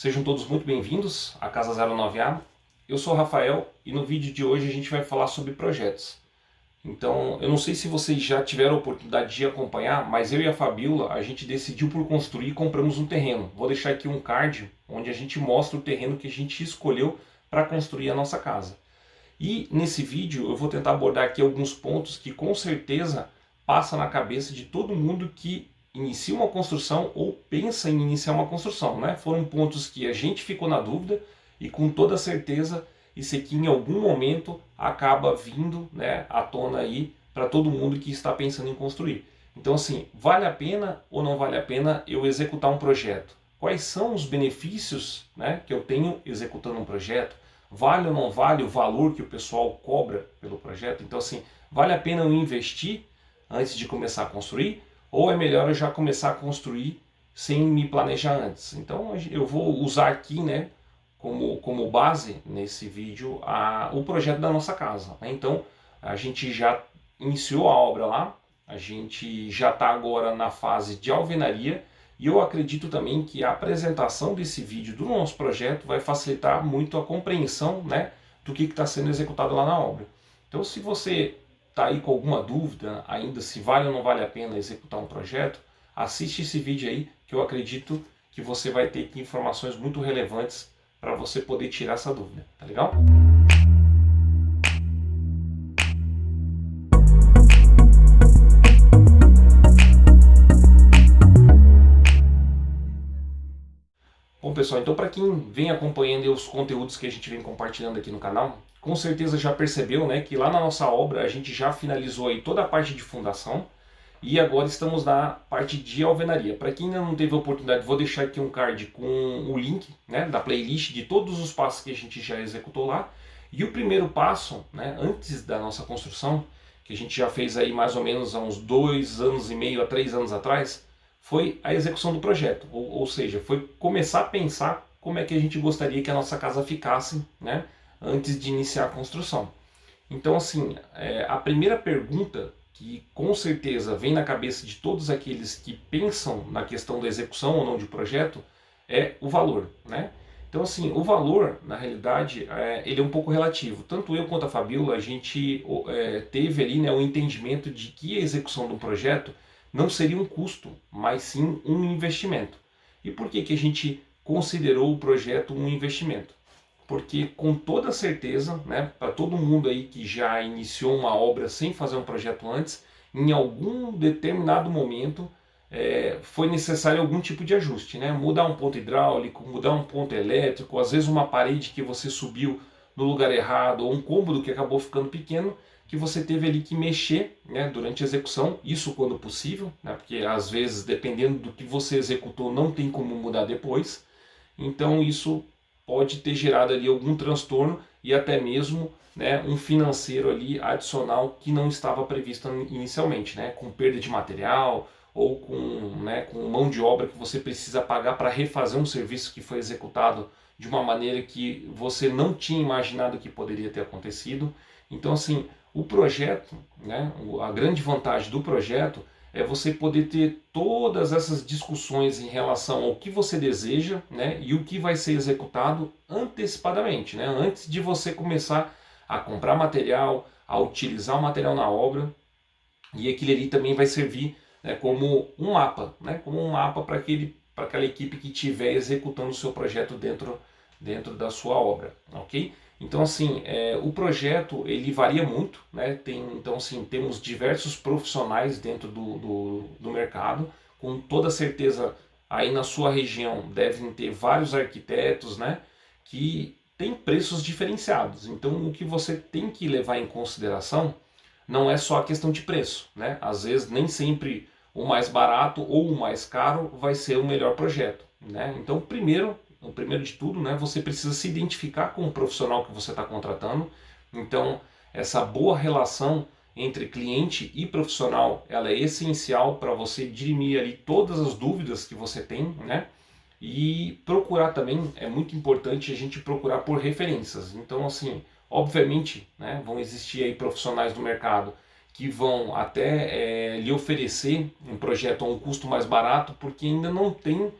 Sejam todos muito bem-vindos à Casa 09A. Eu sou o Rafael e no vídeo de hoje a gente vai falar sobre projetos. Então, eu não sei se vocês já tiveram a oportunidade de acompanhar, mas eu e a Fabiola, a gente decidiu por construir e compramos um terreno. Vou deixar aqui um card onde a gente mostra o terreno que a gente escolheu para construir a nossa casa. E nesse vídeo eu vou tentar abordar aqui alguns pontos que com certeza passam na cabeça de todo mundo que inicia uma construção ou pensa em iniciar uma construção, né? Foram pontos que a gente ficou na dúvida e com toda certeza isso aqui em algum momento acaba vindo, né, à tona aí para todo mundo que está pensando em construir. Então assim, vale a pena ou não vale a pena eu executar um projeto? Quais são os benefícios, né, que eu tenho executando um projeto? Vale ou não vale o valor que o pessoal cobra pelo projeto? Então assim, vale a pena eu investir antes de começar a construir? Ou é melhor eu já começar a construir sem me planejar antes? Então eu vou usar aqui, né, como base nesse vídeo o projeto da nossa casa, né? Então a gente já iniciou a obra lá, a gente já está agora na fase de alvenaria e eu acredito também que a apresentação desse vídeo do nosso projeto vai facilitar muito a compreensão, né, do que está sendo executado lá na obra. Então se você está aí com alguma dúvida ainda se vale ou não vale a pena executar um projeto, assiste esse vídeo aí que eu acredito que você vai ter aqui informações muito relevantes para você poder tirar essa dúvida, tá legal? Bom pessoal, então para quem vem acompanhando os conteúdos que a gente vem compartilhando aqui no canal, com certeza já percebeu, né, que lá na nossa obra a gente já finalizou aí toda a parte de fundação e agora estamos na parte de alvenaria. Para quem ainda não teve a oportunidade, vou deixar aqui um card com o link, né, da playlist de todos os passos que a gente já executou lá. E o primeiro passo, né, antes da nossa construção, que a gente já fez aí mais ou menos há uns 2 anos e meio a 3 anos atrás, foi a execução do projeto, ou seja, foi começar a pensar como é que a gente gostaria que a nossa casa ficasse, né, antes de iniciar a construção. Então assim, a primeira pergunta que com certeza vem na cabeça de todos aqueles que pensam na questão da execução ou não de projeto é o valor, né? Então assim, o valor, na realidade, ele é um pouco relativo. Tanto eu quanto a Fabiola, a gente teve ali, né, o entendimento de que a execução de um projeto não seria um custo, mas sim um investimento. E por que que a gente considerou o projeto um investimento? Porque com toda certeza, né, para todo mundo aí que já iniciou uma obra sem fazer um projeto antes, em algum determinado momento foi necessário algum tipo de ajuste, né? Mudar um ponto hidráulico, mudar um ponto elétrico, às vezes uma parede que você subiu no lugar errado, ou um cômodo que acabou ficando pequeno, que você teve ali que mexer, né, durante a execução, isso quando possível, né, porque às vezes, dependendo do que você executou, não tem como mudar depois. Então isso pode ter gerado ali algum transtorno e até mesmo, né, um financeiro ali adicional que não estava previsto inicialmente, né, com perda de material ou com mão de obra que você precisa pagar para refazer um serviço que foi executado de uma maneira que você não tinha imaginado que poderia ter acontecido. Então assim, o projeto, né, a grande vantagem do projeto é você poder ter todas essas discussões em relação ao que você deseja, né, e o que vai ser executado antecipadamente, né, antes de você começar a comprar material, a utilizar o material na obra, e aquilo ali também vai servir, né, como um mapa, né, como um mapa para aquela equipe que estiver executando o seu projeto dentro da sua obra, ok? Então assim, o projeto ele varia muito, né? Então assim, temos diversos profissionais dentro do mercado, com toda certeza aí na sua região devem ter vários arquitetos, né, que têm preços diferenciados. Então o que você tem que levar em consideração não é só a questão de preço, né? Às vezes nem sempre o mais barato ou o mais caro vai ser o melhor projeto, né? Então o primeiro de tudo, né, você precisa se identificar com o profissional que você está contratando. Então, essa boa relação entre cliente e profissional, ela é essencial para você dirimir ali todas as dúvidas que você tem, né? E procurar também, é muito importante a gente procurar por referências. Então, assim, obviamente, né, vão existir aí profissionais do mercado que vão até lhe oferecer um projeto a um custo mais barato, porque ainda não tem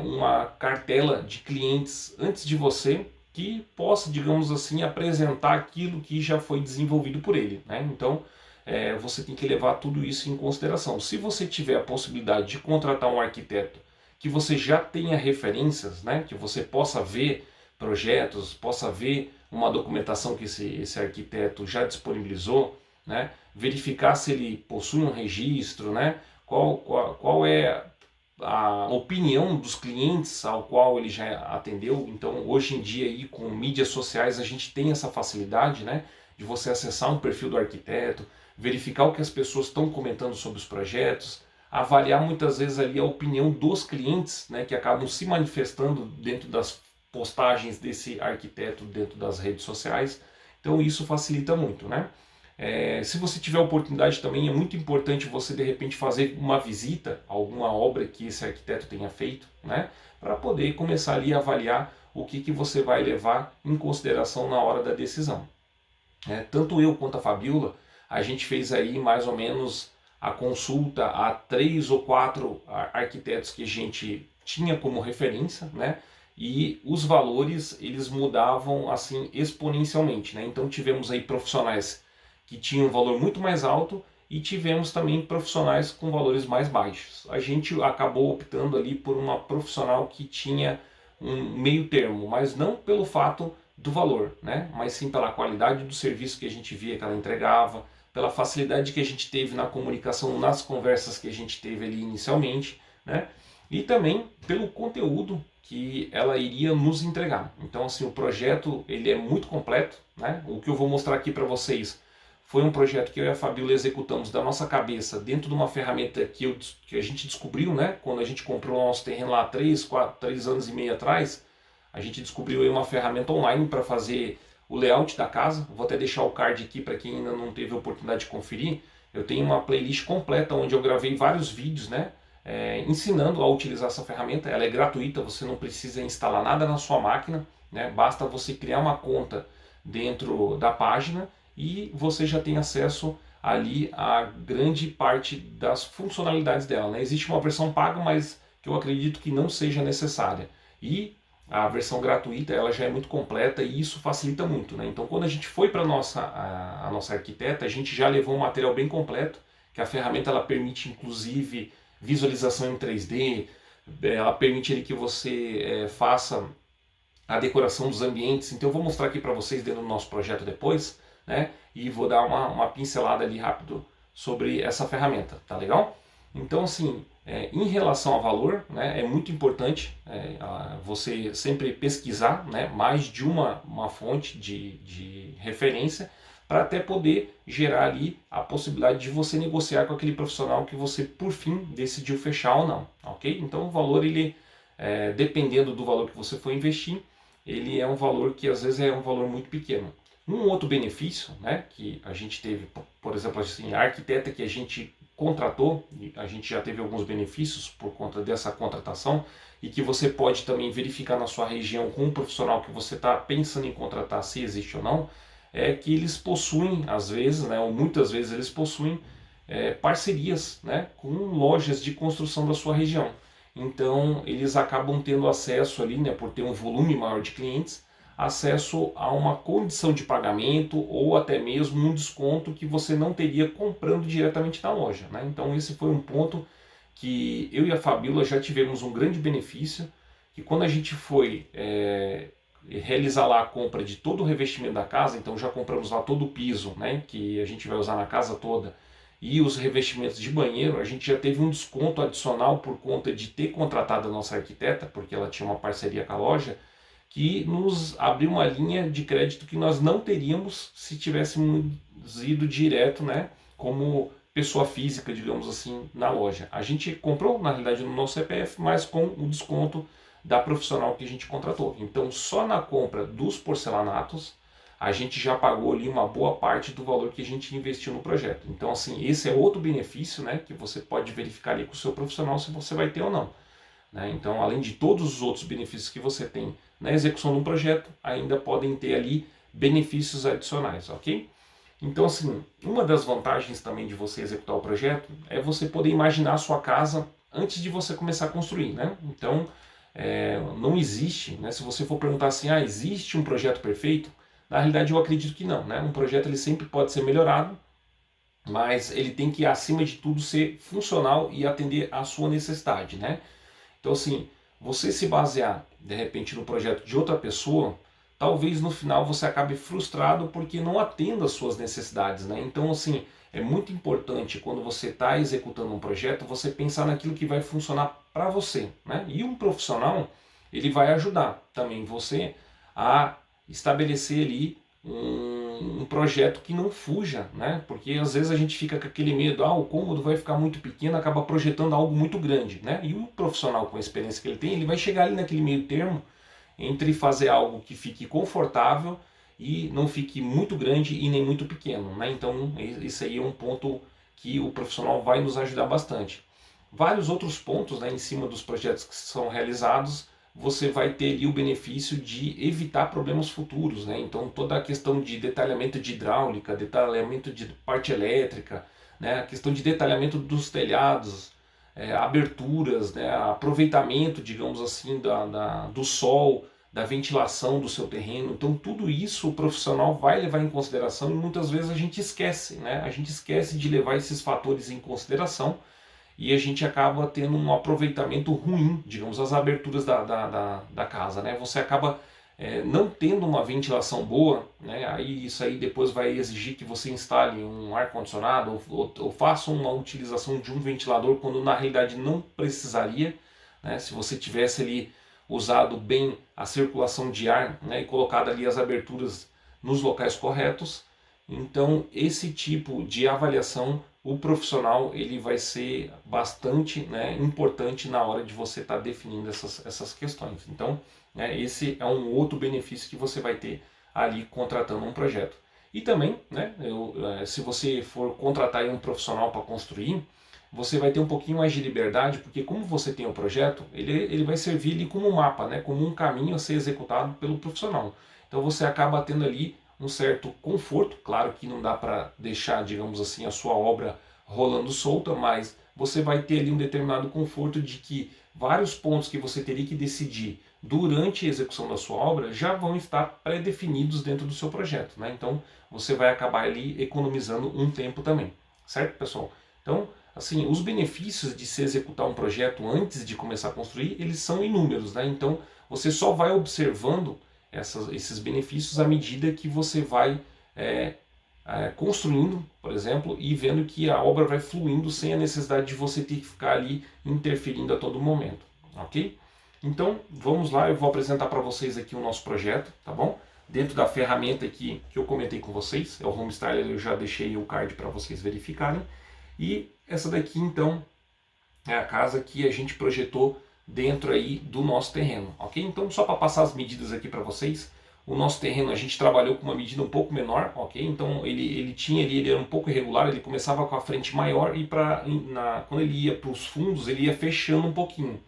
uma cartela de clientes antes de você que possa, digamos assim, apresentar aquilo que já foi desenvolvido por ele, né? Então, você tem que levar tudo isso em consideração. Se você tiver a possibilidade de contratar um arquiteto que você já tenha referências, né? Que você possa ver projetos, possa ver uma documentação que esse arquiteto já disponibilizou, né? Verificar se ele possui um registro, né? Qual é a opinião dos clientes ao qual ele já atendeu. Então, hoje em dia, aí, com mídias sociais, a gente tem essa facilidade, né, de você acessar um perfil do arquiteto, verificar o que as pessoas estão comentando sobre os projetos, avaliar muitas vezes ali a opinião dos clientes, né, que acabam se manifestando dentro das postagens desse arquiteto dentro das redes sociais. Então, isso facilita muito, né? Se você tiver oportunidade também, é muito importante você de repente fazer uma visita a alguma obra que esse arquiteto tenha feito, né? Para poder começar ali a avaliar o que você vai levar em consideração na hora da decisão. Tanto eu quanto a Fabiola, a gente fez aí mais ou menos a consulta a 3 ou 4 arquitetos que a gente tinha como referência, né? E os valores eles mudavam assim exponencialmente, né? Então tivemos aí profissionais que tinham um valor muito mais alto e tivemos também profissionais com valores mais baixos. A gente acabou optando ali por uma profissional que tinha um meio termo, mas não pelo fato do valor, né? Mas sim pela qualidade do serviço que a gente via que ela entregava, pela facilidade que a gente teve na comunicação, nas conversas que a gente teve ali inicialmente, né? E também pelo conteúdo que ela iria nos entregar. Então, assim, o projeto ele é muito completo, né? O que eu vou mostrar aqui para vocês foi um projeto que eu e a Fabiola executamos da nossa cabeça dentro de uma ferramenta que a gente descobriu, né? Quando a gente comprou o nosso terreno lá 3 anos e meio atrás, a gente descobriu aí uma ferramenta online para fazer o layout da casa. Vou até deixar o card aqui para quem ainda não teve a oportunidade de conferir. Eu tenho uma playlist completa onde eu gravei vários vídeos, né? Ensinando a utilizar essa ferramenta. Ela é gratuita, você não precisa instalar nada na sua máquina, né? Basta você criar uma conta dentro da página e você já tem acesso ali a grande parte das funcionalidades dela, né? Existe uma versão paga, mas que eu acredito que não seja necessária. E a versão gratuita ela já é muito completa e isso facilita muito, né? Então quando a gente foi para a nossa arquiteta, a gente já levou um material bem completo, que a ferramenta ela permite inclusive visualização em 3D, ela permite que você faça a decoração dos ambientes. Então eu vou mostrar aqui para vocês dentro do nosso projeto depois, né? E vou dar uma pincelada ali rápido sobre essa ferramenta, tá legal? Então assim, em relação ao valor, né, é muito importante você sempre pesquisar, né, mais de uma fonte de referência para até poder gerar ali a possibilidade de você negociar com aquele profissional que você por fim decidiu fechar ou não, ok? Então o valor ele, dependendo do valor que você for investir, ele é um valor que às vezes é um valor muito pequeno. Um outro benefício, né, que a gente teve, por exemplo, assim, a arquiteta que a gente contratou, a gente já teve alguns benefícios por conta dessa contratação e que você pode também verificar na sua região com um profissional que você está pensando em contratar, se existe ou não, é que eles possuem, às vezes, né, ou muitas vezes eles possuem parcerias, né, com lojas de construção da sua região. Então eles acabam tendo acesso ali, né, por ter um volume maior de clientes, acesso a uma condição de pagamento ou até mesmo um desconto que você não teria comprando diretamente na loja, né? Então esse foi um ponto que eu e a Fabíola já tivemos um grande benefício, que quando a gente foi realizar lá a compra de todo o revestimento da casa, então já compramos lá todo o piso, né, que a gente vai usar na casa toda, e os revestimentos de banheiro, a gente já teve um desconto adicional por conta de ter contratado a nossa arquiteta, porque ela tinha uma parceria com a loja, que nos abriu uma linha de crédito que nós não teríamos se tivéssemos ido direto, né, como pessoa física, digamos assim, na loja. A gente comprou, na realidade, no nosso CPF, mas com o desconto da profissional que a gente contratou. Então, só na compra dos porcelanatos, a gente já pagou ali uma boa parte do valor que a gente investiu no projeto. Então, assim, esse é outro benefício, né, que você pode verificar ali com o seu profissional se você vai ter ou não, né? Então, além de todos os outros benefícios que você tem na execução de um projeto, ainda podem ter ali benefícios adicionais, ok? Então, assim, uma das vantagens também de você executar o projeto é você poder imaginar a sua casa antes de você começar a construir, né? Então, não existe, né? Se você for perguntar assim, existe um projeto perfeito? Na realidade, eu acredito que não, né? Um projeto ele sempre pode ser melhorado, mas ele tem que, acima de tudo, ser funcional e atender à sua necessidade, né? Então, assim, você se basear, de repente, no projeto de outra pessoa, talvez no final você acabe frustrado porque não atenda às suas necessidades, né? Então, assim, é muito importante quando você está executando um projeto, você pensar naquilo que vai funcionar para você, né? E um profissional, ele vai ajudar também você a estabelecer ali um projeto que não fuja, né? Porque às vezes a gente fica com aquele medo, o cômodo vai ficar muito pequeno, acaba projetando algo muito grande, né? E o profissional com a experiência que ele tem, ele vai chegar ali naquele meio termo entre fazer algo que fique confortável e não fique muito grande e nem muito pequeno, né? Então isso aí é um ponto que o profissional vai nos ajudar bastante. Vários outros pontos, né, em cima dos projetos que são realizados, você vai ter ali o benefício de evitar problemas futuros, né? Então toda a questão de detalhamento de hidráulica, detalhamento de parte elétrica, né? A questão de detalhamento dos telhados, aberturas, né? Aproveitamento, digamos assim, do sol, da ventilação do seu terreno. Então tudo isso o profissional vai levar em consideração e muitas vezes a gente esquece, né? A gente esquece de levar esses fatores em consideração e a gente acaba tendo um aproveitamento ruim, digamos, as aberturas da casa, né? Você acaba não tendo uma ventilação boa, né? Aí isso aí depois vai exigir que você instale um ar-condicionado ou faça uma utilização de um ventilador quando na realidade não precisaria, né? Se você tivesse ali usado bem a circulação de ar, né, e colocado ali as aberturas nos locais corretos. Então esse tipo de avaliação o profissional ele vai ser bastante, né, importante na hora de você estar definindo essas questões. Então, né, esse é um outro benefício que você vai ter ali contratando um projeto. E também, né, se você for contratar um profissional para construir, você vai ter um pouquinho mais de liberdade, porque como você tem o projeto, ele vai servir ali como um mapa, né, como um caminho a ser executado pelo profissional. Então você acaba tendo ali um certo conforto, claro que não dá para deixar, digamos assim, a sua obra rolando solta, mas você vai ter ali um determinado conforto de que vários pontos que você teria que decidir durante a execução da sua obra já vão estar pré-definidos dentro do seu projeto, né? Então você vai acabar ali economizando um tempo também, certo, pessoal? Então, assim, os benefícios de se executar um projeto antes de começar a construir, eles são inúmeros, né? Então você só vai observando esses benefícios à medida que você vai construindo, por exemplo, e vendo que a obra vai fluindo sem a necessidade de você ter que ficar ali interferindo a todo momento, ok? Então, vamos lá, eu vou apresentar para vocês aqui o nosso projeto, tá bom? Dentro da ferramenta aqui que eu comentei com vocês, é o Home Styler, eu já deixei o card para vocês verificarem. E essa daqui, então, é a casa que a gente projetou dentro aí do nosso terreno, ok? Então, só para passar as medidas aqui para vocês, o nosso terreno a gente trabalhou com uma medida um pouco menor, ok? Então ele era um pouco irregular, ele começava com a frente maior e quando ele ia para os fundos ele ia fechando um pouquinho.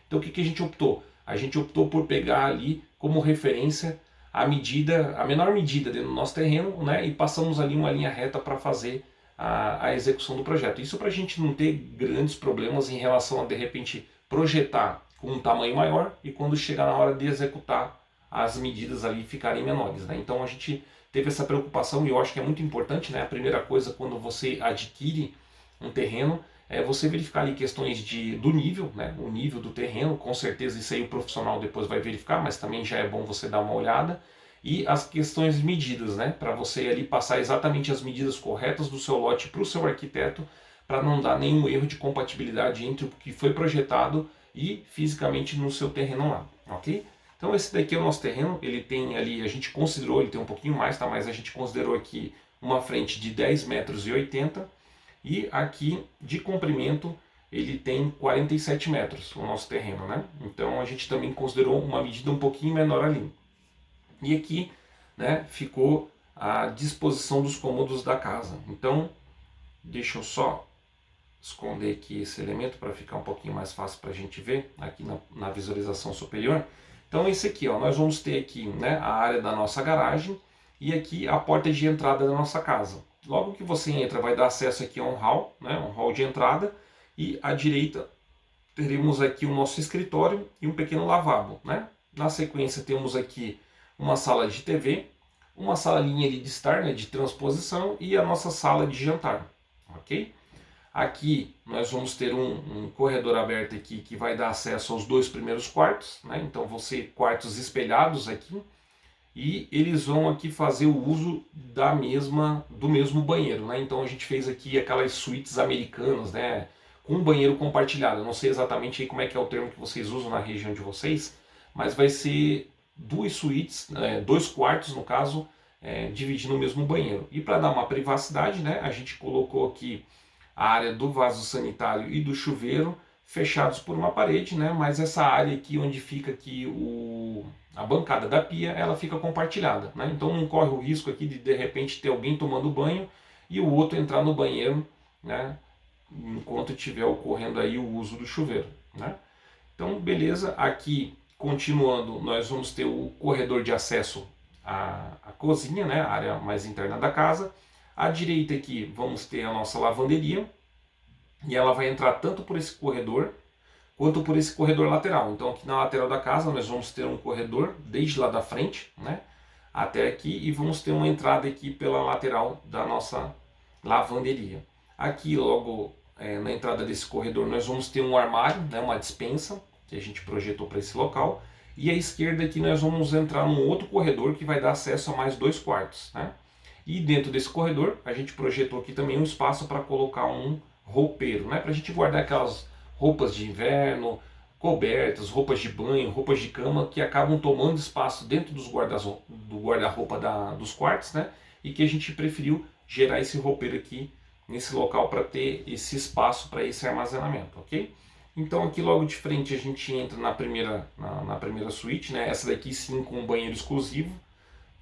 Então o que a gente optou? A gente optou por pegar ali como referência a menor medida dentro do nosso terreno, né? E passamos ali uma linha reta para fazer a execução do projeto. Isso para a gente não ter grandes problemas em relação a de repente projetar com um tamanho maior e quando chegar na hora de executar as medidas ali ficarem menores, né? Então a gente teve essa preocupação e eu acho que é muito importante, né? A primeira coisa quando você adquire um terreno é você verificar ali questões do nível, né? O nível do terreno, com certeza isso aí o profissional depois vai verificar, mas também já é bom você dar uma olhada. E as questões de medidas, né? Para você ali passar exatamente as medidas corretas do seu lote para o seu arquiteto, para não dar nenhum erro de compatibilidade entre o que foi projetado e fisicamente no seu terreno lá, ok? Então esse daqui é o nosso terreno, ele tem ali, a gente considerou, ele tem um pouquinho mais, tá? Mas a gente considerou aqui uma frente de 10,80 metros e aqui de comprimento ele tem 47 metros, o nosso terreno, né? Então a gente também considerou uma medida um pouquinho menor ali. E aqui, né, ficou a disposição dos cômodos da casa. Então, deixa eu só esconder aqui esse elemento para ficar um pouquinho mais fácil para a gente ver aqui na visualização superior. Então esse aqui, ó, nós vamos ter aqui, né, a área da nossa garagem e aqui a porta de entrada da nossa casa. Logo que você entra vai dar acesso aqui a um hall, né, um hall de entrada e à direita teremos aqui o nosso escritório e um pequeno lavabo, né? Na sequência temos aqui uma sala de TV, uma salinha ali de estar, né, de transposição, e a nossa sala de jantar, ok? Aqui nós vamos ter um corredor aberto aqui que vai dar acesso aos 2 primeiros quartos, né? Então vão ser quartos espelhados aqui, e eles vão aqui fazer o uso do mesmo banheiro, né? Então a gente fez aqui aquelas suítes americanas, né? Com banheiro compartilhado. Eu não sei exatamente aí como é que é o termo que vocês usam na região de vocês, mas vai ser 2 suítes, 2 quartos no caso, dividindo o mesmo banheiro. E para dar uma privacidade, né? A gente colocou aqui a área do vaso sanitário e do chuveiro fechados por uma parede, né? Mas essa área aqui onde fica aqui a bancada da pia, ela fica compartilhada, né? Então não corre o risco aqui de repente ter alguém tomando banho e o outro entrar no banheiro, né? Enquanto estiver ocorrendo aí o uso do chuveiro, né? Então beleza, aqui continuando nós vamos ter o corredor de acesso à cozinha, né? A área mais interna da casa. À direita aqui vamos ter a nossa lavanderia e ela vai entrar tanto por esse corredor quanto por esse corredor lateral. Então aqui na lateral da casa nós vamos ter um corredor desde lá da frente, né, até aqui, e vamos ter uma entrada aqui pela lateral da nossa lavanderia. Aqui logo na entrada desse corredor nós vamos ter um armário, né, uma despensa que a gente projetou para esse local. E à esquerda aqui nós vamos entrar num outro corredor que vai dar acesso a mais 2 quartos, né? E dentro desse corredor a gente projetou aqui também um espaço para colocar um roupeiro, né? Para a gente guardar aquelas roupas de inverno, cobertas, roupas de banho, roupas de cama que acabam tomando espaço dentro do guarda-roupa dos quartos, né? E que a gente preferiu gerar esse roupeiro aqui nesse local para ter esse espaço para esse armazenamento, ok? Então aqui logo de frente a gente entra na primeira suíte, né? Essa daqui sim com um banheiro exclusivo.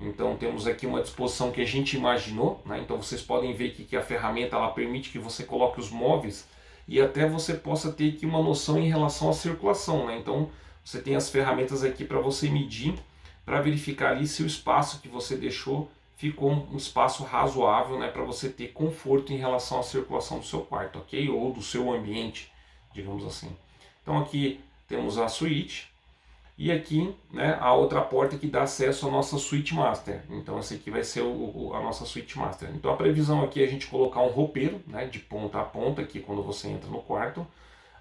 Então temos aqui uma disposição que a gente imaginou, né? Então vocês podem ver que a ferramenta ela permite que você coloque os móveis e até você possa ter aqui uma noção em relação à circulação, né? Então você tem as ferramentas aqui para você medir, para verificar ali se o espaço que você deixou ficou um espaço razoável, né? Para você ter conforto em relação à circulação do seu quarto, ok? Ou do seu ambiente, digamos assim. Então aqui temos a suíte. E aqui, né, a outra porta que dá acesso à nossa suíte master. Então essa aqui vai ser a nossa suíte master. Então a previsão aqui é a gente colocar um roupeiro, né, de ponta a ponta aqui quando você entra no quarto.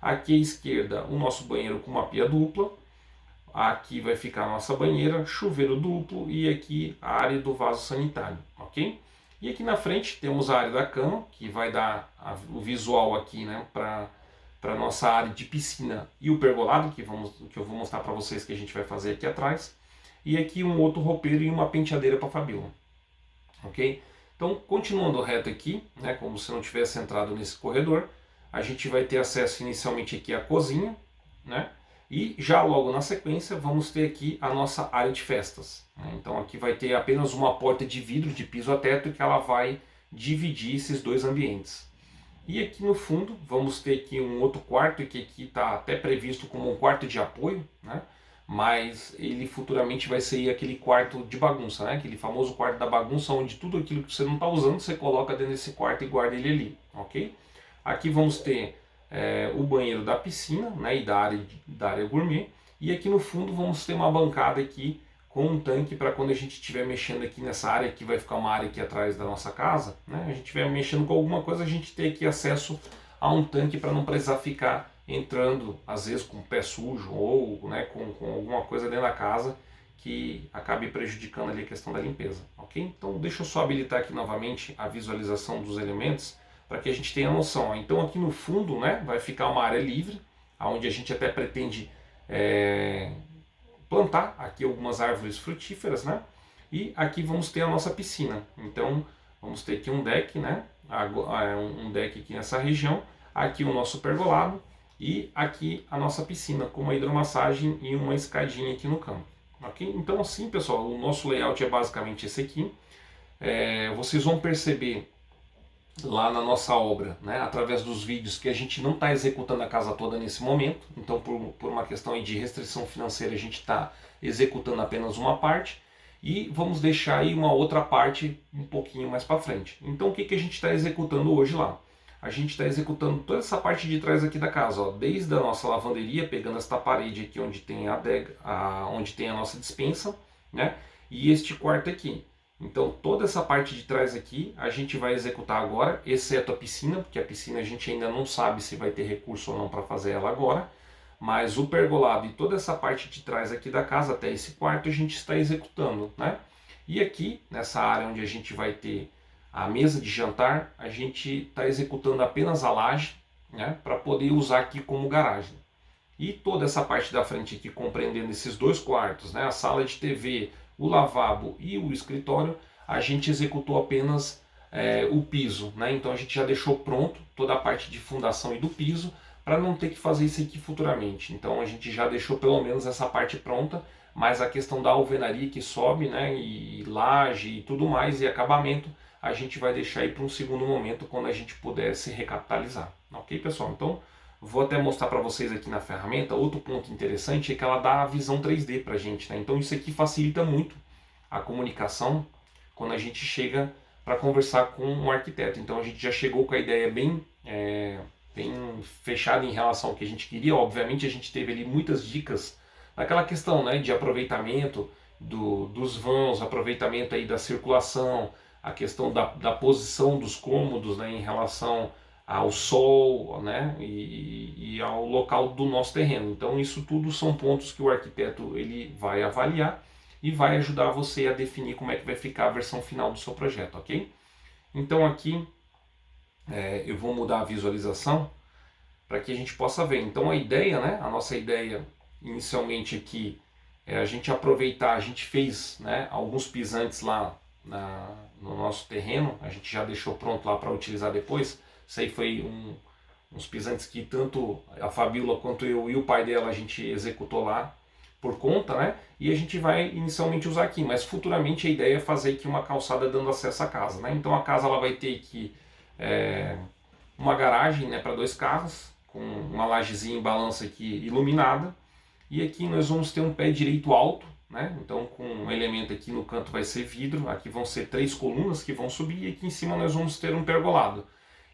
Aqui à esquerda o nosso banheiro com uma pia dupla. Aqui vai ficar a nossa banheira, chuveiro duplo e aqui a área do vaso sanitário, ok? E aqui na frente temos a área da cama, que vai dar o visual aqui, né, para a nossa área de piscina e o pergolado, que eu vou mostrar para vocês que a gente vai fazer aqui atrás. E aqui um outro roupeiro e uma penteadeira para a Fabiola. Ok? Então, continuando reto aqui, né, como se não tivesse entrado nesse corredor, a gente vai ter acesso inicialmente aqui à cozinha, né? E já logo na sequência vamos ter aqui a nossa área de festas, né? Então aqui vai ter apenas uma porta de vidro de piso a teto que ela vai dividir esses 2 ambientes. E aqui no fundo vamos ter aqui um outro quarto que aqui está até previsto como um quarto de apoio, né? Mas ele futuramente vai ser aquele quarto de bagunça, né? Aquele famoso quarto da bagunça onde tudo aquilo que você não está usando você coloca dentro desse quarto e guarda ele ali, ok? Aqui vamos ter o banheiro da piscina, né? E da área gourmet, e aqui no fundo vamos ter uma bancada aqui com um tanque para quando a gente estiver mexendo aqui nessa área, que vai ficar uma área aqui atrás da nossa casa, né? A gente estiver mexendo com alguma coisa, a gente ter aqui acesso a um tanque para não precisar ficar entrando, às vezes com o pé sujo ou, né, com alguma coisa dentro da casa que acabe prejudicando ali a questão da limpeza, ok? Então deixa eu só habilitar aqui novamente a visualização dos elementos para que a gente tenha noção. Então aqui no fundo, né, vai ficar uma área livre, onde a gente até pretende plantar aqui algumas árvores frutíferas, né? E aqui vamos ter a nossa piscina. Então vamos ter aqui um deck, né? Um deck aqui nessa região, aqui o nosso pergolado e aqui a nossa piscina com uma hidromassagem e uma escadinha aqui no canto. Ok? Então assim, pessoal, o nosso layout é basicamente esse aqui. Vocês vão perceber lá na nossa obra, né, através dos vídeos, que a gente não está executando a casa toda nesse momento. Então por uma questão aí de restrição financeira a gente está executando apenas uma parte e vamos deixar aí uma outra parte um pouquinho mais para frente. Então o que a gente está executando hoje lá? a gente está executando toda essa parte de trás aqui da casa, ó, desde a nossa lavanderia, pegando esta parede aqui onde tem a adega, onde tem a nossa despensa, né? E este quarto aqui. Então toda essa parte de trás aqui a gente vai executar agora, exceto a piscina, porque a piscina a gente ainda não sabe se vai ter recurso ou não para fazer ela agora. Mas o pergolado e toda essa parte de trás aqui da casa, até esse quarto, a gente está executando, né? E aqui, nessa área onde a gente vai ter a mesa de jantar, a gente está executando apenas a laje, né? Para poder usar aqui como garagem. E toda essa parte da frente aqui, compreendendo esses dois quartos, né? A sala de TV, o lavabo e o escritório, a gente executou apenas o piso, né? Então a gente já deixou pronto toda a parte de fundação e do piso, para não ter que fazer isso aqui futuramente. Então a gente já deixou pelo menos essa parte pronta, mas a questão da alvenaria que sobe, né, e laje e tudo mais, e acabamento, a gente vai deixar aí para um segundo momento, quando a gente puder se recapitalizar. Ok, pessoal? Então vou até mostrar para vocês aqui na ferramenta. Outro ponto interessante é que ela dá a visão 3D para a gente, né? Então isso aqui facilita muito a comunicação quando a gente chega para conversar com um arquiteto. Então a gente já chegou com a ideia bem fechado em relação ao que a gente queria. Obviamente a gente teve ali muitas dicas naquela questão, né, de aproveitamento dos vãos, aproveitamento aí da circulação, a questão da posição dos cômodos, né, em relação ao sol, né, e ao local do nosso terreno. Então isso tudo são pontos que o arquiteto ele vai avaliar e vai ajudar você a definir como é que vai ficar a versão final do seu projeto, ok? Então aqui eu vou mudar a visualização para que a gente possa ver. Então a ideia, né, a nossa ideia inicialmente aqui é a gente aproveitar, a gente fez, né, alguns pisantes lá no nosso terreno, a gente já deixou pronto lá para utilizar depois. Isso aí foi uns pisantes que tanto a Fabíola quanto eu e o pai dela a gente executou lá por conta, né? E a gente vai inicialmente usar aqui, mas futuramente a ideia é fazer aqui uma calçada dando acesso à casa, né? Então a casa ela vai ter aqui uma garagem, né, para 2 carros, com uma lajezinha em balança aqui iluminada, e aqui nós vamos ter um pé direito alto, né? Então com um elemento aqui no canto vai ser vidro, aqui vão ser 3 colunas que vão subir, e aqui em cima nós vamos ter um pergolado.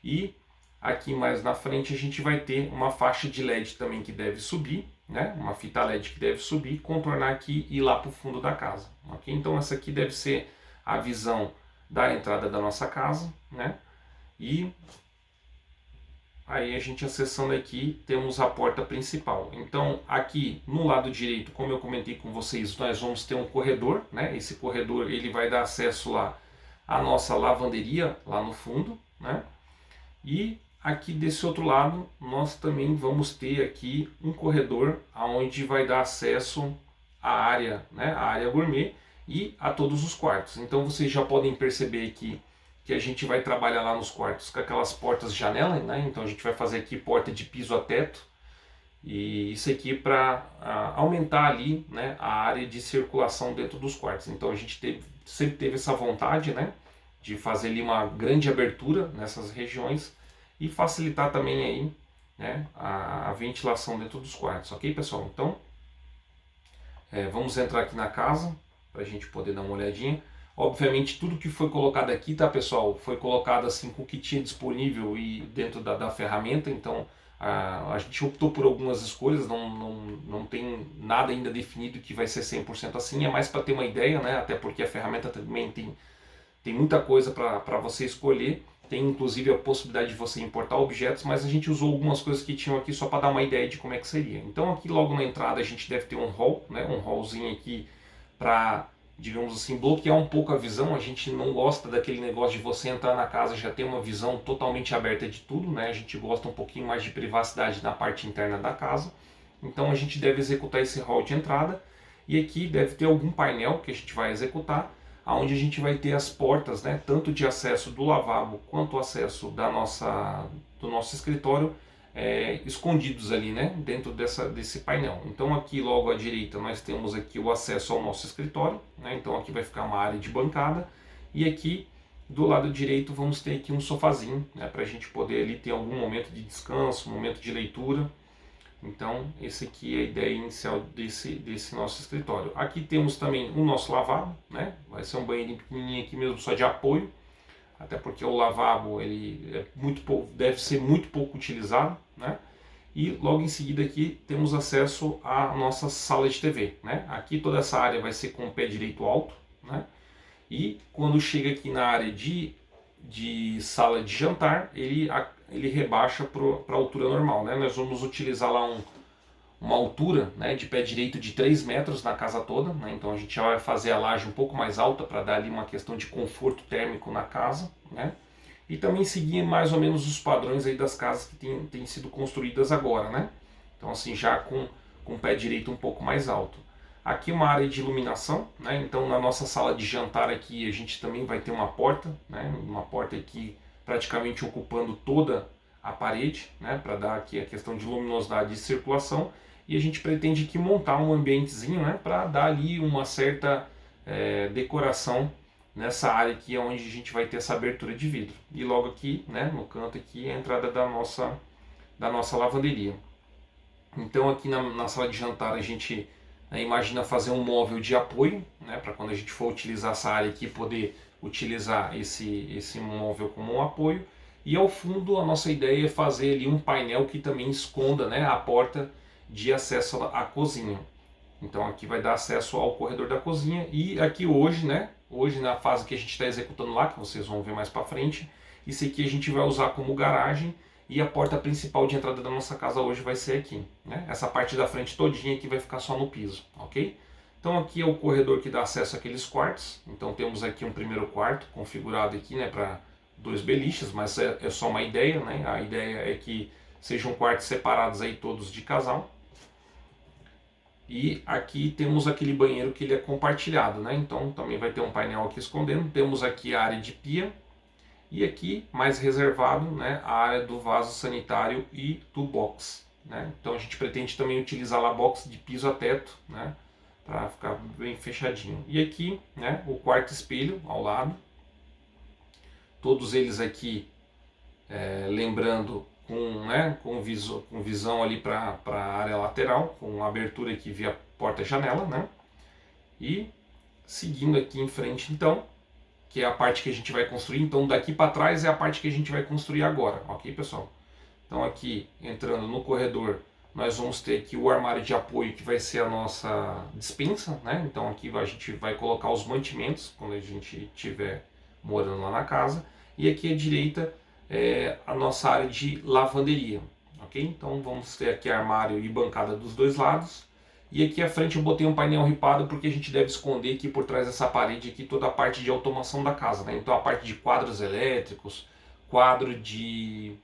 E aqui mais na frente a gente vai ter uma faixa de LED também que deve subir, né? Uma fita LED que deve subir, contornar aqui e ir lá para o fundo da casa. Okay? Então essa aqui deve ser a visão da entrada da nossa casa, né? E aí a gente acessando aqui temos a porta principal. Então aqui no lado direito, como eu comentei com vocês, nós vamos ter um corredor, né? Esse corredor ele vai dar acesso lá à nossa lavanderia lá no fundo, né? E aqui desse outro lado nós também vamos ter aqui um corredor aonde vai dar acesso à área, né? A área gourmet e a todos os quartos. Então vocês já podem perceber aqui que a gente vai trabalhar lá nos quartos com aquelas portas de janela, né? Então a gente vai fazer aqui porta de piso a teto, e isso aqui para aumentar ali, né, a área de circulação dentro dos quartos. Então a gente sempre teve essa vontade, né, de fazer ali uma grande abertura nessas regiões e facilitar também aí, né, a ventilação dentro dos quartos, ok, pessoal? Então vamos entrar aqui na casa para a gente poder dar uma olhadinha. Obviamente tudo que foi colocado aqui, tá, pessoal, foi colocado assim com o que tinha disponível e dentro da ferramenta. Então a gente optou por algumas escolhas, não tem nada ainda definido que vai ser 100% assim, é mais para ter uma ideia, né? Até porque a ferramenta também tem muita coisa para você escolher. Tem inclusive a possibilidade de você importar objetos, mas a gente usou algumas coisas que tinham aqui só para dar uma ideia de como é que seria. Então aqui logo na entrada a gente deve ter um hall, né? Um hallzinho aqui para, digamos assim, bloquear um pouco a visão. A gente não gosta daquele negócio de você entrar na casa e já ter uma visão totalmente aberta de tudo, né? A gente gosta um pouquinho mais de privacidade na parte interna da casa. Então a gente deve executar esse hall de entrada, e aqui deve ter algum painel que a gente vai executar, onde a gente vai ter as portas, né? Tanto de acesso do lavabo quanto o acesso do nosso escritório, escondidos ali, né, dentro desse painel. Então aqui logo à direita nós temos aqui o acesso ao nosso escritório, né? Então aqui vai ficar uma área de bancada, e aqui do lado direito vamos ter aqui um sofazinho, né, para a gente poder ali ter algum momento de descanso, um momento de leitura. Então esse aqui é a ideia inicial desse nosso escritório. Aqui temos também o nosso lavabo, né? Vai ser um banheirinho pequenininho aqui mesmo, só de apoio. até porque o lavabo ele deve ser muito pouco utilizado, né? E logo em seguida aqui temos acesso à nossa sala de TV, né? Aqui toda essa área vai ser com o pé direito alto, né? E quando chega aqui na área de sala de jantar, ele rebaixa para a altura normal, né? Nós vamos utilizar lá uma altura, né, de pé direito de 3 metros na casa toda, né? Então a gente já vai fazer a laje um pouco mais alta para dar ali uma questão de conforto térmico na casa, né? E também seguir mais ou menos os padrões aí das casas que têm sido construídas agora, né? Então assim, já com o pé direito um pouco mais alto. Aqui uma área de iluminação, né? Então na nossa sala de jantar aqui a gente também vai ter uma porta, né? Uma porta aqui praticamente ocupando toda a parede, né? Para dar aqui a questão de luminosidade e circulação. E a gente pretende aqui montar um ambientezinho, né? Para dar ali uma certa decoração nessa área aqui é onde a gente vai ter essa abertura de vidro. E logo aqui, né, no canto aqui, é a entrada da nossa lavanderia. Então aqui na sala de jantar a gente imagina fazer um móvel de apoio, né, para quando a gente for utilizar essa área aqui poder utilizar esse móvel como um apoio. E ao fundo a nossa ideia é fazer ali um painel que também esconda, né, a porta de acesso à cozinha. Então aqui vai dar acesso ao corredor da cozinha e aqui hoje, né, hoje na fase que a gente está executando lá, que vocês vão ver mais para frente, isso aqui a gente vai usar como garagem e a porta principal de entrada da nossa casa hoje vai ser aqui, né? Essa parte da frente todinha aqui vai ficar só no piso, ok? Então aqui é o corredor que dá acesso àqueles quartos, então temos aqui um primeiro quarto configurado aqui, né, para 2 beliches, mas é só uma ideia, né? A ideia é que sejam quartos separados aí todos de casal. E aqui temos aquele banheiro que ele é compartilhado, né? Então também vai ter um painel aqui escondendo. Temos aqui a área de pia e aqui mais reservado, né, a área do vaso sanitário e do box, né? Então a gente pretende também utilizar lá box de piso a teto, né, para ficar bem fechadinho. E aqui, né, o quarto espelho ao lado. Todos eles aqui lembrando com visão ali para a área lateral, com abertura aqui via porta-janela, né? E seguindo aqui em frente, então, que é a parte que a gente vai construir. Então, daqui para trás é a parte que a gente vai construir agora, ok, pessoal? Então, aqui, entrando no corredor, nós vamos ter aqui o armário de apoio, que vai ser a nossa despensa, né? Então, aqui a gente vai colocar os mantimentos, quando a gente estiver morando lá na casa. E aqui à direita a nossa área de lavanderia, ok? Então vamos ter aqui armário e bancada dos dois lados. E aqui à frente eu botei um painel ripado porque a gente deve esconder aqui por trás dessa parede aqui toda a parte de automação da casa, né? Então a parte de quadros elétricos, quadro de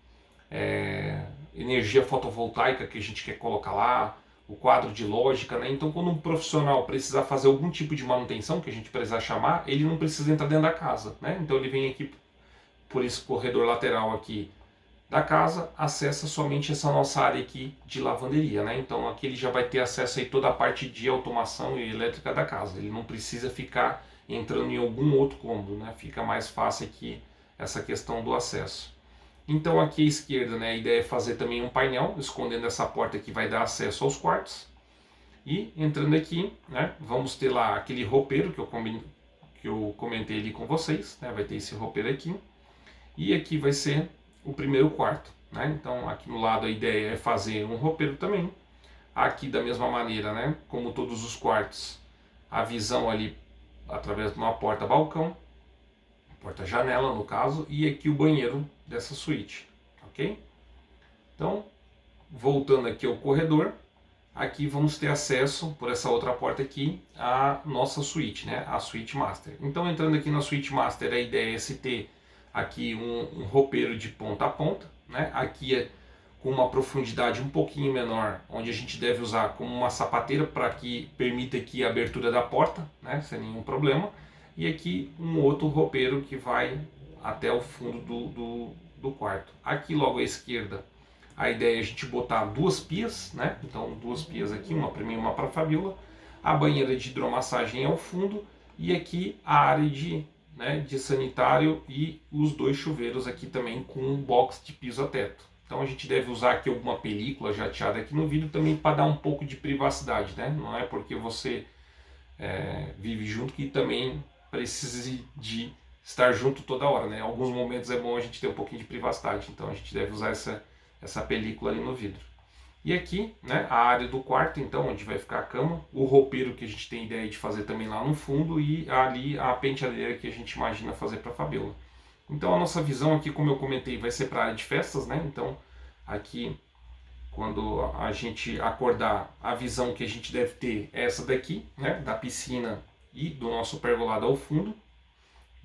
energia fotovoltaica que a gente quer colocar lá, o quadro de lógica, né? Então quando um profissional precisar fazer algum tipo de manutenção que a gente precisar chamar, ele não precisa entrar dentro da casa, né? Então ele vem aqui por esse corredor lateral aqui da casa, acessa somente essa nossa área aqui de lavanderia, né? Então aqui ele já vai ter acesso a toda a parte de automação e elétrica da casa. Ele não precisa ficar entrando em algum outro cômodo, né? Fica mais fácil aqui essa questão do acesso. Então aqui à esquerda, né, a ideia é fazer também um painel escondendo essa porta que vai dar acesso aos quartos. E entrando aqui, né, vamos ter lá aquele roupeiro que eu comentei ali com vocês, né? Vai ter esse roupeiro aqui. E aqui vai ser o primeiro quarto, né? Então aqui no lado a ideia é fazer um roupeiro também. Aqui da mesma maneira, né, como todos os quartos, a visão ali através de uma porta-balcão, porta-janela no caso, e aqui o banheiro dessa suíte, ok? Então, voltando aqui ao corredor, aqui vamos ter acesso por essa outra porta aqui à nossa suíte, né, a suíte master. Então entrando aqui na suíte master, a ideia é se ter aqui um roupeiro de ponta a ponta, né? Aqui é com uma profundidade um pouquinho menor, onde a gente deve usar como uma sapateira para que permita aqui a abertura da porta, né? Sem nenhum problema. E aqui um outro roupeiro que vai até o fundo do quarto. Aqui logo à esquerda, a ideia é a gente botar 2 pias, né? Então 2 pias aqui, uma para mim e uma para a Fabiola. A banheira de hidromassagem ao fundo e aqui a área de sanitário e os 2 chuveiros aqui também com um box de piso a teto. Então a gente deve usar aqui alguma película jateada aqui no vidro também para dar um pouco de privacidade, né? Não é porque você vive junto que também precise de estar junto toda hora, né? Em alguns momentos é bom a gente ter um pouquinho de privacidade, então a gente deve usar essa película ali no vidro. E aqui, né, a área do quarto, então, onde vai ficar a cama, o roupeiro que a gente tem ideia de fazer também lá no fundo e ali a penteadeira que a gente imagina fazer para a Fabiola. Então a nossa visão aqui, como eu comentei, vai ser para a área de festas, né? Então aqui, quando a gente acordar, a visão que a gente deve ter é essa daqui, né? Da piscina e do nosso pergolado ao fundo.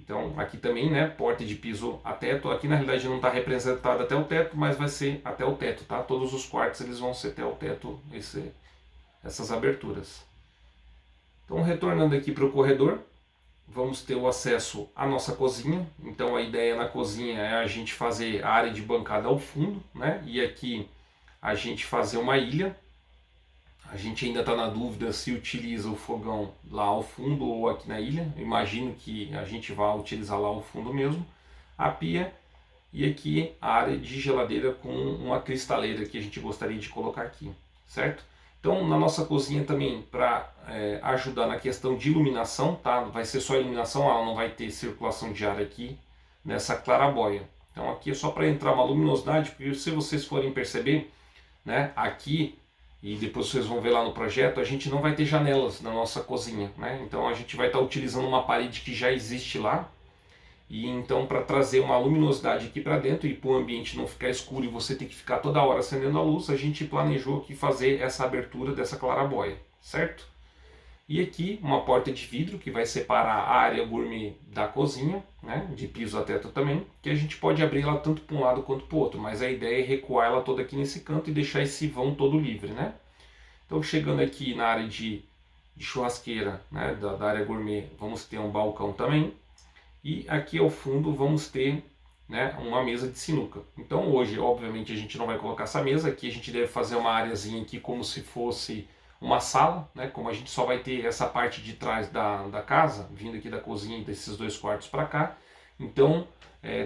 Então aqui também, né, porta de piso a teto. Aqui na realidade não está representado até o teto, mas vai ser até o teto, tá? Todos os quartos eles vão ser até o teto, essas aberturas. Então retornando aqui para o corredor, vamos ter o acesso à nossa cozinha. Então a ideia na cozinha é a gente fazer a área de bancada ao fundo, né? E aqui a gente fazer uma ilha. A gente ainda está na dúvida se utiliza o fogão lá ao fundo ou aqui na ilha. Eu imagino que a gente vai utilizar lá ao fundo mesmo. A pia e aqui a área de geladeira com uma cristaleira que a gente gostaria de colocar aqui, certo? Então na nossa cozinha também, para ajudar na questão de iluminação, tá? Vai ser só iluminação, ela não vai ter circulação de ar aqui nessa claraboia. Então aqui é só para entrar uma luminosidade, porque se vocês forem perceber, né, aqui, e depois vocês vão ver lá no projeto, a gente não vai ter janelas na nossa cozinha, né? Então a gente vai estar utilizando uma parede que já existe lá, e então para trazer uma luminosidade aqui para dentro e para o ambiente não ficar escuro e você ter que ficar toda hora acendendo a luz, a gente planejou aqui fazer essa abertura dessa claraboia, certo? E aqui uma porta de vidro que vai separar a área gourmet da cozinha, né, de piso a teto também, que a gente pode abrir ela tanto para um lado quanto para o outro, mas a ideia é recuar ela toda aqui nesse canto e deixar esse vão todo livre, né? Então chegando aqui na área de churrasqueira, né, da área gourmet, vamos ter um balcão também. E aqui ao fundo vamos ter, né, uma mesa de sinuca. Então hoje, obviamente, a gente não vai colocar essa mesa. Aqui a gente deve fazer uma areazinha aqui como se fosse uma sala, né? Como a gente só vai ter essa parte de trás da casa, vindo aqui da cozinha e desses dois quartos para cá. Então,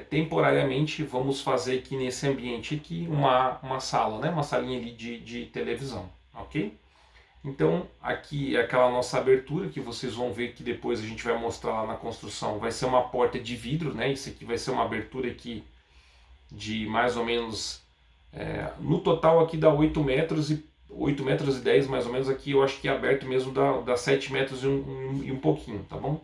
temporariamente, vamos fazer aqui nesse ambiente aqui uma sala, né? Uma salinha ali de televisão, ok? Então aqui é aquela nossa abertura que vocês vão ver que depois a gente vai mostrar lá na construção. Vai ser uma porta de vidro, né? Isso aqui vai ser uma abertura aqui de mais ou menos, no total aqui dá 8 metros e 8 metros e 10 mais ou menos. Aqui eu acho que é aberto mesmo dá 7 metros e um pouquinho, tá bom?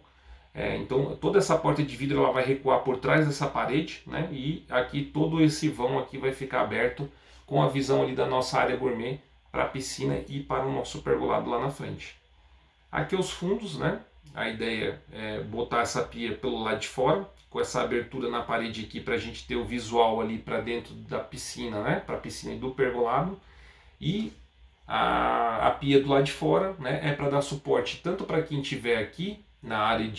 Então toda essa porta de vidro ela vai recuar por trás dessa parede, né? E aqui todo esse vão aqui vai ficar aberto com a visão ali da nossa área gourmet para a piscina e para o nosso pergolado lá na frente. Aqui os fundos, né? A ideia é botar essa pia pelo lado de fora, com essa abertura na parede aqui para a gente ter o visual ali para dentro da piscina, né? Para a piscina e do pergolado. E a pia do lado de fora, né? É para dar suporte tanto para quem estiver aqui na área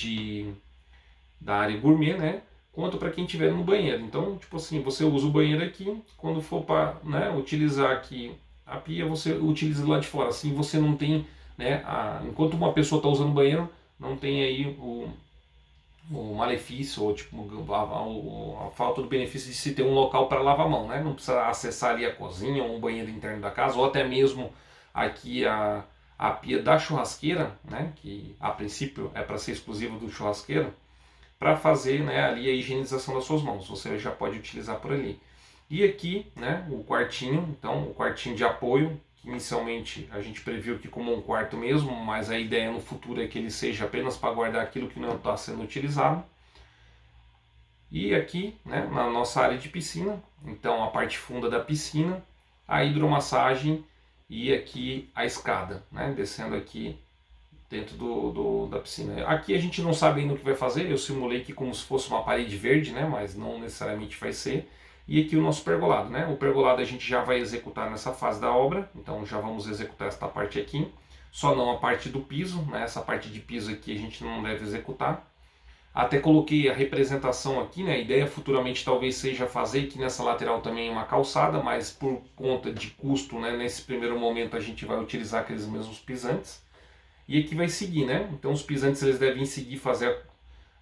da área gourmet, né? Quanto para quem estiver no banheiro. Então, tipo assim, você usa o banheiro aqui, quando for para, né, utilizar aqui a pia, você utiliza lá de fora. Assim você não tem, né, enquanto uma pessoa está usando o banheiro, não tem aí o malefício ou tipo, a falta do benefício de se ter um local para lavar a mão, né? Não precisa acessar ali a cozinha ou um banheiro interno da casa, ou até mesmo aqui a pia da churrasqueira, né? Que a princípio é para ser exclusiva do churrasqueiro, para fazer, né, ali a higienização das suas mãos. Você já pode utilizar por ali. E aqui, né, o quartinho, então o quartinho de apoio, que inicialmente a gente previu que como um quarto mesmo, mas a ideia no futuro é que ele seja apenas para guardar aquilo que não está sendo utilizado. E aqui, né, na nossa área de piscina, então a parte funda da piscina, a hidromassagem e aqui a escada, né, descendo aqui dentro da piscina. Aqui a gente não sabe ainda o que vai fazer, eu simulei que como se fosse uma parede verde, né, mas não necessariamente vai ser. E aqui o nosso pergolado, né? O pergolado a gente já vai executar nessa fase da obra, então já vamos executar esta parte aqui. Só não a parte do piso, né? Essa parte de piso aqui a gente não deve executar. Até coloquei a representação aqui, né? A ideia futuramente talvez seja fazer aqui nessa lateral também uma calçada, mas por conta de custo, né? Nesse primeiro momento a gente vai utilizar aqueles mesmos pisantes. E aqui vai seguir, né? Então os pisantes eles devem seguir fazer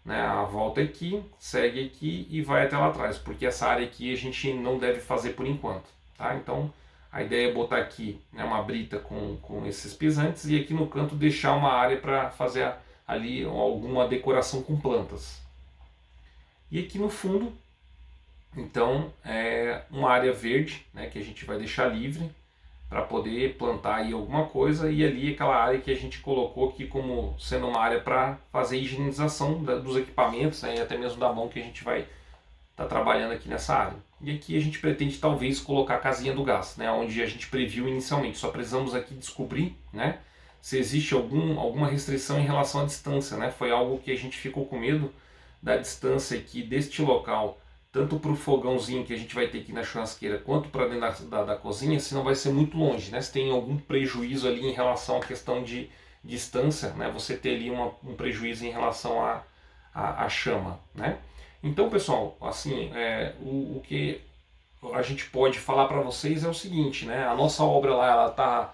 né, a volta aqui, segue aqui e vai até lá atrás, porque essa área aqui a gente não deve fazer por enquanto, tá? Então a ideia é botar aqui, né, uma brita com esses pisantes e aqui no canto deixar uma área para fazer ali alguma decoração com plantas. E aqui no fundo, então, é uma área verde, né, que a gente vai deixar livre para poder plantar aí alguma coisa, e ali aquela área que a gente colocou aqui como sendo uma área para fazer higienização dos equipamentos, né, e até mesmo da mão que a gente vai estar trabalhando aqui nessa área. E aqui a gente pretende talvez colocar a casinha do gás, né, onde a gente previu inicialmente. Só precisamos aqui descobrir, né, se existe alguma restrição em relação à distância, né? Foi algo que a gente ficou com medo da distância aqui deste local, tanto para o fogãozinho que a gente vai ter aqui na churrasqueira, quanto para dentro da cozinha, se não vai ser muito longe, né? Se tem algum prejuízo ali em relação à questão de distância, né? Você ter ali um prejuízo em relação à chama, né? Então, pessoal, assim, o que a gente pode falar para vocês é o seguinte, né? A nossa obra lá, ela está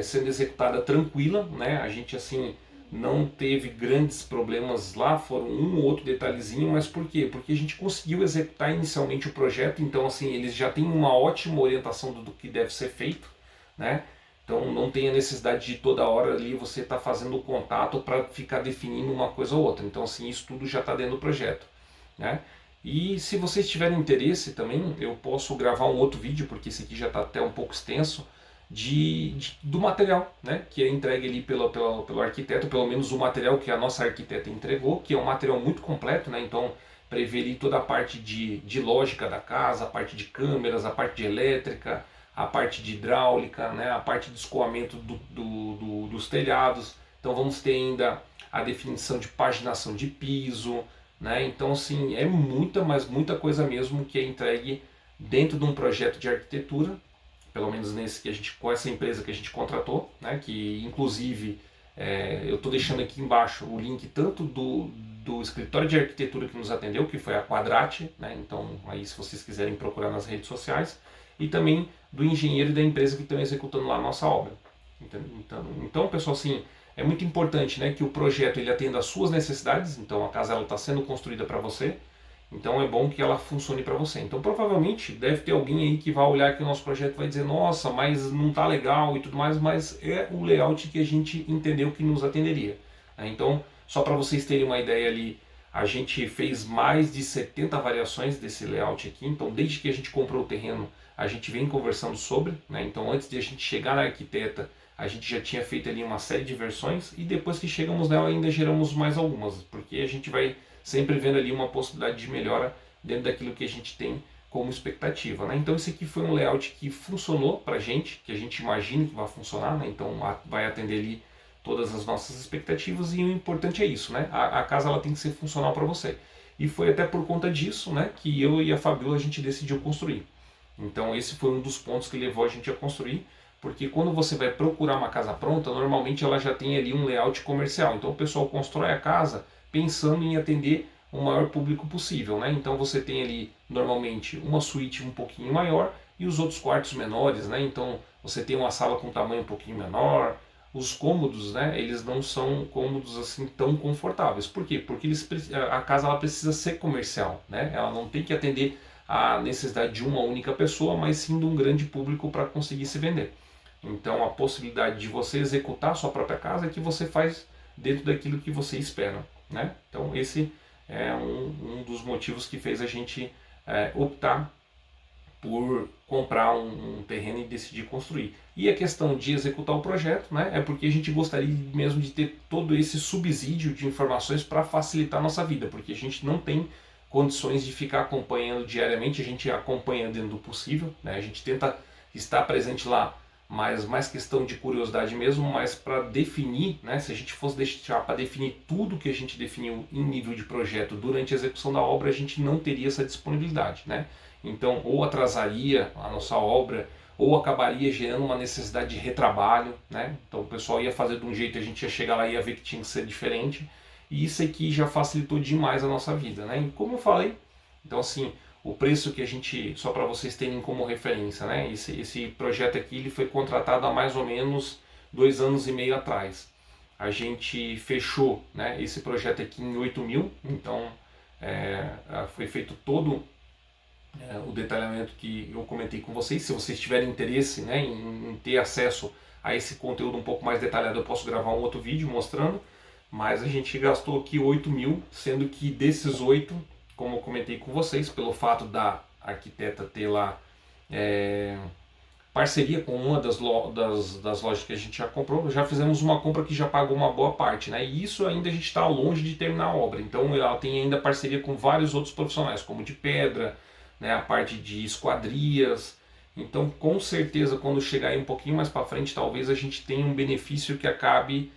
sendo executada tranquila, né? A gente, assim, não teve grandes problemas lá, foram um ou outro detalhezinho, mas por quê? Porque a gente conseguiu executar inicialmente o projeto, então, assim, eles já têm uma ótima orientação do que deve ser feito, né? Então não tem a necessidade de toda hora ali você estar fazendo o contato para ficar definindo uma coisa ou outra. Então, assim, isso tudo já está dentro do projeto, né? E se vocês tiverem interesse também, eu posso gravar um outro vídeo, porque esse aqui já está até um pouco extenso, do material, né, que é entregue ali pelo arquiteto, pelo menos o material que a nossa arquiteta entregou, que é um material muito completo, né, então prevê ali toda a parte de lógica da casa, a parte de câmeras, a parte de elétrica, a parte de hidráulica, né, a parte de escoamento dos telhados. Então vamos ter ainda a definição de paginação de piso, né? Então, assim, é muita, mas muita coisa mesmo que é entregue dentro de um projeto de arquitetura, pelo menos nesse que a gente, com essa empresa que a gente contratou, né? Que inclusive eu estou deixando aqui embaixo o link tanto do escritório de arquitetura que nos atendeu, que foi a Quadrate, né? Então aí se vocês quiserem procurar nas redes sociais, e também do engenheiro e da empresa que estão executando lá a nossa obra. Então pessoal, assim, é muito importante, né, que o projeto ele atenda às suas necessidades. Então a casa está sendo construída para você, então é bom que ela funcione para você. Então provavelmente deve ter alguém aí que vai olhar aqui o nosso projeto e vai dizer, nossa, mas não está legal e tudo mais, mas é o layout que a gente entendeu que nos atenderia, né? Então, só para vocês terem uma ideia ali, a gente fez mais de 70 variações desse layout aqui. Então desde que a gente comprou o terreno, a gente vem conversando sobre, né? Então antes de a gente chegar na arquiteta, a gente já tinha feito ali uma série de versões, e depois que chegamos nela ainda geramos mais algumas, porque a gente vai sempre vendo ali uma possibilidade de melhora dentro daquilo que a gente tem como expectativa, né? Então esse aqui foi um layout que funcionou para a gente, que a gente imagina que vai funcionar, né? Então vai atender ali todas as nossas expectativas, e o importante é isso, né? A casa ela tem que ser funcional para você. E foi até por conta disso, né, que eu e a Fabiola a gente decidiu construir. Então esse foi um dos pontos que levou a gente a construir, porque quando você vai procurar uma casa pronta, normalmente ela já tem ali um layout comercial. Então o pessoal constrói a casa pensando em atender o maior público possível, né? Então você tem ali normalmente uma suíte um pouquinho maior e os outros quartos menores, né? Então você tem uma sala com tamanho um pouquinho menor. Os cômodos, né, eles não são cômodos assim tão confortáveis. Por quê? Porque a casa ela precisa ser comercial, né? Ela não tem que atender a necessidade de uma única pessoa, mas sim de um grande público para conseguir se vender. Então a possibilidade de você executar a sua própria casa é que você faz dentro daquilo que você espera, né? Então esse é um dos motivos que fez a gente optar por comprar um terreno e decidir construir. E a questão de executar o projeto, né, é porque a gente gostaria mesmo de ter todo esse subsídio de informações para facilitar a nossa vida, porque a gente não tem condições de ficar acompanhando diariamente. A gente acompanha dentro do possível, né, a gente tenta estar presente lá, mas mais questão de curiosidade mesmo, mas para definir, né, se a gente fosse deixar para definir tudo que a gente definiu em nível de projeto durante a execução da obra, a gente não teria essa disponibilidade, né? Então, ou atrasaria a nossa obra, ou acabaria gerando uma necessidade de retrabalho, né? Então o pessoal ia fazer de um jeito, a gente ia chegar lá e ia ver que tinha que ser diferente, e isso aqui já facilitou demais a nossa vida, né? E como eu falei, então assim, o preço que a gente, só para vocês terem como referência, né? Esse projeto aqui ele foi contratado há mais ou menos 2 anos e meio atrás. A gente fechou, né, esse projeto aqui em 8 mil, então foi feito todo o detalhamento que eu comentei com vocês. Se vocês tiverem interesse, né, em ter acesso a esse conteúdo um pouco mais detalhado, eu posso gravar um outro vídeo mostrando, mas a gente gastou aqui 8 mil, sendo que desses 8, como eu comentei com vocês, pelo fato da arquiteta ter lá parceria com uma das lojas que a gente já comprou, já fizemos uma compra que já pagou uma boa parte, né? E isso ainda a gente está longe de terminar a obra. Então ela tem ainda parceria com vários outros profissionais, como de pedra, né? A parte de esquadrias. Então com certeza quando chegar aí um pouquinho mais para frente, talvez a gente tenha um benefício que acabe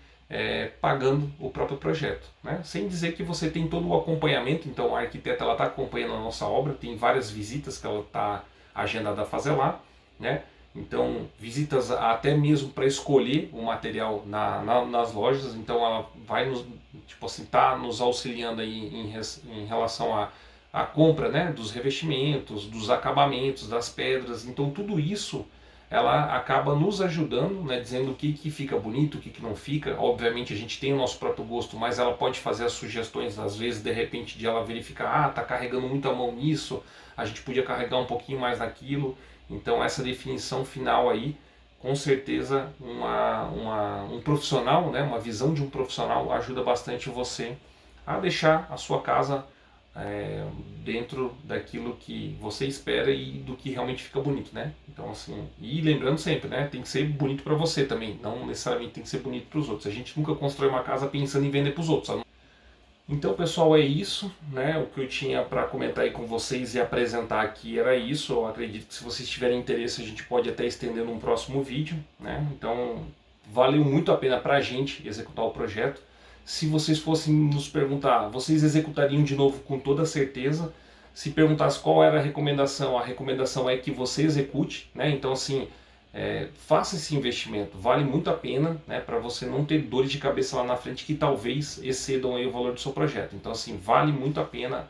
pagando o próprio projeto, né? Sem dizer que você tem todo o acompanhamento. Então a arquiteta está acompanhando a nossa obra, tem várias visitas que ela está agendada a fazer lá, né? Então, visitas até mesmo para escolher o material nas lojas. Então, ela vai tá nos auxiliando aí em relação à compra, né, dos revestimentos, dos acabamentos, das pedras. Então, tudo isso ela acaba nos ajudando, né, dizendo o que fica bonito, o que não fica. Obviamente, a gente tem o nosso próprio gosto, mas ela pode fazer as sugestões, às vezes, de repente, de ela verificar, tá carregando muita mão nisso, a gente podia carregar um pouquinho mais naquilo. Então essa definição final aí, com certeza um profissional, né, uma visão de um profissional ajuda bastante você a deixar a sua casa dentro daquilo que você espera e do que realmente fica bonito, né? Então assim, e lembrando sempre, né, tem que ser bonito para você também, não necessariamente tem que ser bonito para os outros. A gente nunca constrói uma casa pensando em vender para os outros. Então, pessoal, é isso, né? O que eu tinha para comentar aí com vocês e apresentar aqui era isso. Eu acredito que se vocês tiverem interesse, a gente pode até estender num próximo vídeo, né? Então, valeu muito a pena para a gente executar o projeto. Se vocês fossem nos perguntar, vocês executariam de novo com toda certeza. Se perguntasse qual era a recomendação é que você execute, né? Então, assim, faça esse investimento, vale muito a pena, né, para você não ter dores de cabeça lá na frente que talvez excedam aí o valor do seu projeto. Então assim, vale muito a pena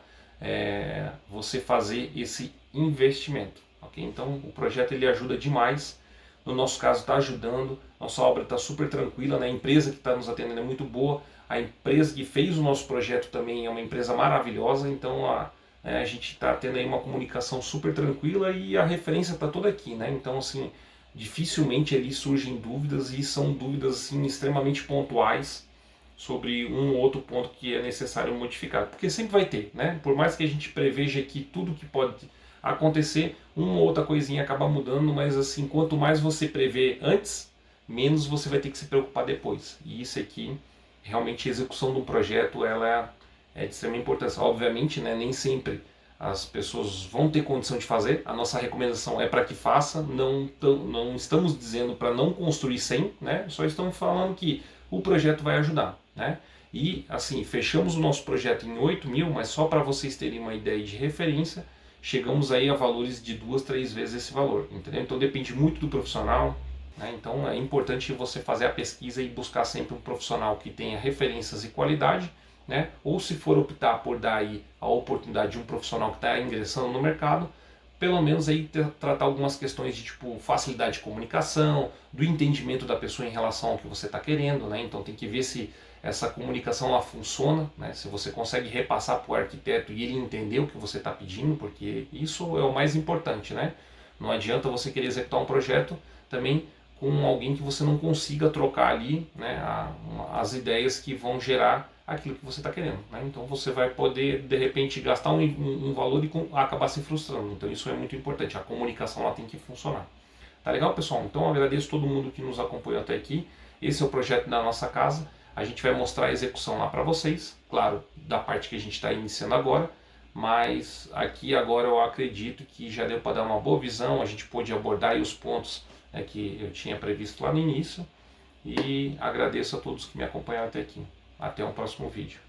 você fazer esse investimento, ok? Então o projeto ele ajuda demais, no nosso caso está ajudando, nossa obra está super tranquila, né? A empresa que está nos atendendo é muito boa, a empresa que fez o nosso projeto também é uma empresa maravilhosa, então a gente está tendo aí uma comunicação super tranquila e a referência está toda aqui, né? Então assim, dificilmente ali surgem dúvidas, e são dúvidas assim, extremamente pontuais sobre um ou outro ponto que é necessário modificar, porque sempre vai ter, né? Por mais que a gente preveja que tudo que pode acontecer, uma ou outra coisinha acaba mudando, mas assim, quanto mais você prevê antes, menos você vai ter que se preocupar depois. E isso aqui, realmente a execução de um projeto, ela é de extrema importância. Obviamente, né, nem sempre as pessoas vão ter condição de fazer, a nossa recomendação é para que faça, não estamos dizendo para não construir sem, né? Só estamos falando que o projeto vai ajudar, né? E assim, fechamos o nosso projeto em 8 mil, mas só para vocês terem uma ideia de referência, chegamos aí a valores de 2, 3 vezes esse valor, entendeu? Então depende muito do profissional, né? Então é importante você fazer a pesquisa e buscar sempre um profissional que tenha referências e qualidade, né? Ou se for optar por dar aí a oportunidade de um profissional que está ingressando no mercado, pelo menos aí tratar algumas questões de tipo facilidade de comunicação, do entendimento da pessoa em relação ao que você está querendo, né? Então tem que ver se essa comunicação lá funciona, né? Se você consegue repassar para o arquiteto e ele entender o que você está pedindo, porque isso é o mais importante, né? Não adianta você querer executar um projeto também com alguém que você não consiga trocar ali, né, as ideias que vão gerar aquilo que você está querendo, né? Então você vai poder de repente gastar um valor e acabar se frustrando. Então isso é muito importante, a comunicação lá tem que funcionar. Tá legal, pessoal? Então eu agradeço todo mundo que nos acompanhou até aqui. Esse é o projeto da nossa casa. A gente vai mostrar a execução lá para vocês, claro, da parte que a gente está iniciando agora, mas aqui agora eu acredito que já deu para dar uma boa visão, a gente pôde abordar aí os pontos que eu tinha previsto lá no início, e agradeço a todos que me acompanharam até aqui. Até um próximo vídeo.